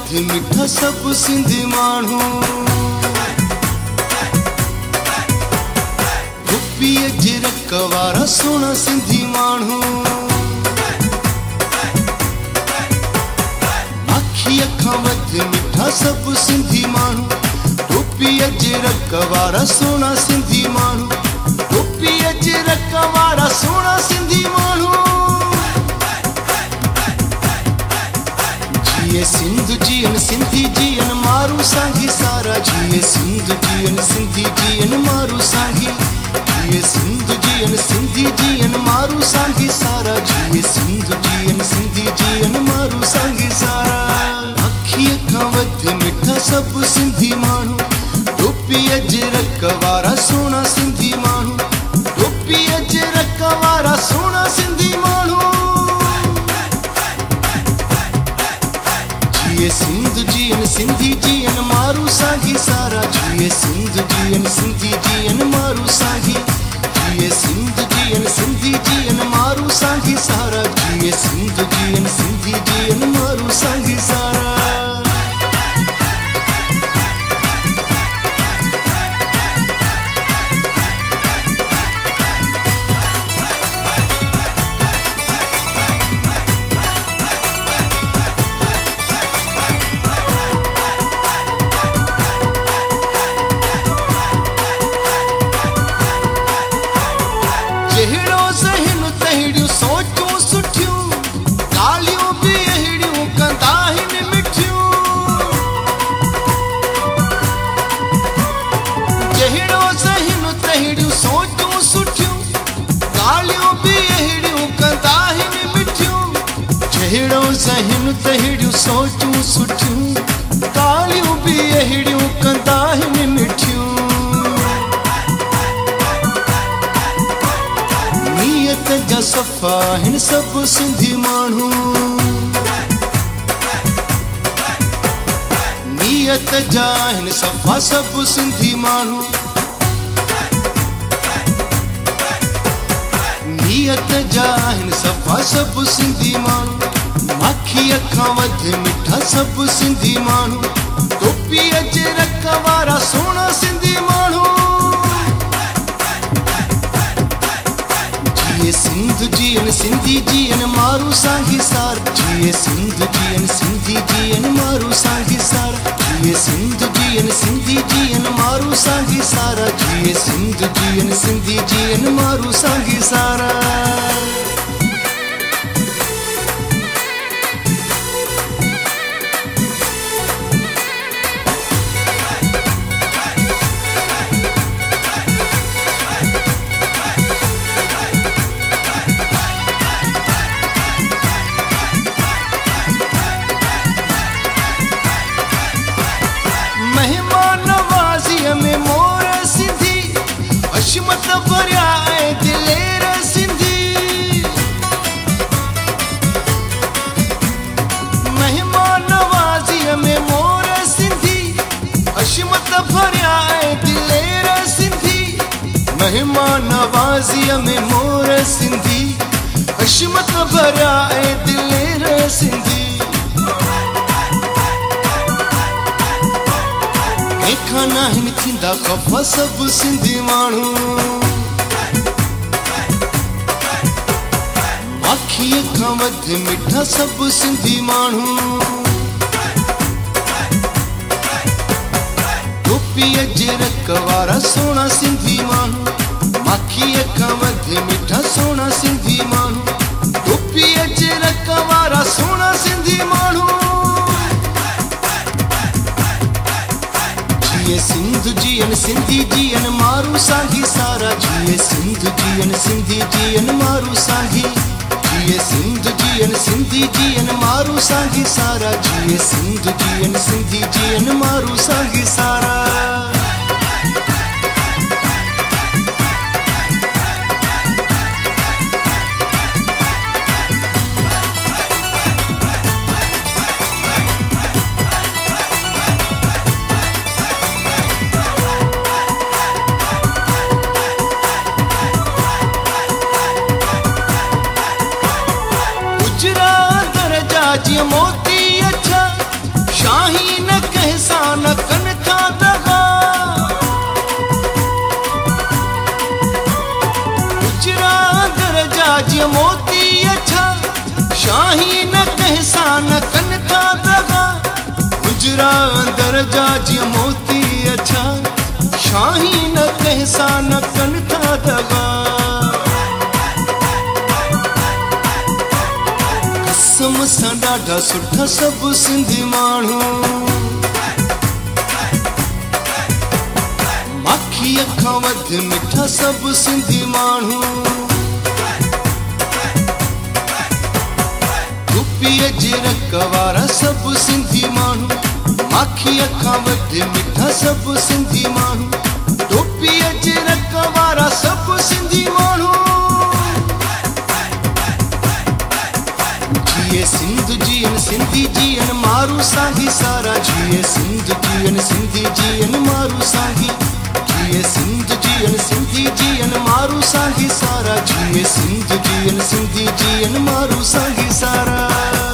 वध मिठा सब सिंधी माण्हू रुपीअ जे रक वारा सोना सिंधी माण्हू आखी अखां वध मिठा सब सिंधी माण्हू रुपीअ जे रक वारा सोना सिंधी माण्हू रुपीअ जे रक वारा सोना सिंधी माण्हू जिए सिंध जियन सिंधी जियन मारू सांगी सारा जिए सिंध जियन सिंधी जियन मारू सांगी जिए सिंध जियन सिंधी जियन मारू सांगी सारा जिए सिंध जियन सिंधी जियन मारू सांगी सारा अखी अखां वध मिठा सब सिंधी माण्हू रुपीअ जे रक वारा सोना सिंधी माण्हू रुपीअ जे रक वारा सोना सिंधी माण्हू जिए सिंध जियन सिंधी जियन मारू सांगी सारा जिए सिंध जियन सिंधी जियन मारू सांगी जिए सिंध जियन सिंधी जियन मारू सांगी सारा जिए सिंध जियन सिंधी जियन मारू सांगी सारा ज़हिन तहिड़ियूं सोचूं सुठियूं कालियूं बि अहिड़ियूं कंदा आहिनि मिठियूं नीयत जा सफ़ा आहिनि सभु सिंधी माण्हू नीयत जा आहिनि सफ़ा सभु सिंधी माण्हू नीयत जा आहिनि सफ़ा सभु सिंधी माण्हू आखी अखां वध मिठा सब सिंधी माण्हू रुपीअ जे रक वारा सोना सिंधी माण्हू जिए सिंध जियन सिंधी जियन मारू सांगी सार जिए सिंध जियन सिंधी जियन मारू सांगी सारा जिए सिंध जियन सिंधी जियन मारू सांगी सारा जिए सिंध जियन सिंधी जियन मारू सांगी सारा अशमत भरिया ऐं दिलेर सिंधी महिमान नवाज़ीअ में मोर सिंधी अशमत भरिया ऐं दिलेर सिंधी महिमान नवाज़ीअ में मोर सिंधी अशमत भरिया ऐं दिलेर सिंधी कंहिंखां नाहिनि थींदा ख़फ़ा सभु सिंधी माण्हू आखी अखां वध मिठा सभु सिंधी माण्हू रुपीअ जे रक वारा सोना सिंधी माण्हू आखी अखां वध मिठा सोना सिंधी माण्हू रुपीअ जे रक वारा सोना सिंधी माण्हू जिए सिंध जियन सिंधी जियन मारू सांगी सारा जिए सिंध जियन सिंधी जियन मारू सांगी जिए सिंध जियन सिंधी जियन मारू सांगी सारा जिए सिंध जियन सिंधी जियन मारू सांगी सारा जिया मोती अच्छा शान शाहीन कहसा न कन था दगा गुजरा दरजा जी मोती अच्छा शाहीन कहसा न कन था दगा कसम सां ॾाढा सुठा सभु सिंधी माण्हू माखी अखां वध मिठा सभु सिंधी माण्हू टोपीअ जे रक वारा सभु सिंधी माण्हू माखी अखां वध मिठा सभु सिंधी माण्हू टोपीअ जे रक वारा सभु सिंधी माण्हू जिए सिंध जीअन सिंधी जीअन मारू सांगी सारा जिए सिंध जीअन सिंधी जीअन मारू सांगी जिए सिंध जीअन सिंधी जीअन मारू सांगी सारा जिए सिंध जीअन सिंधी जीअन मारू सांगी सारा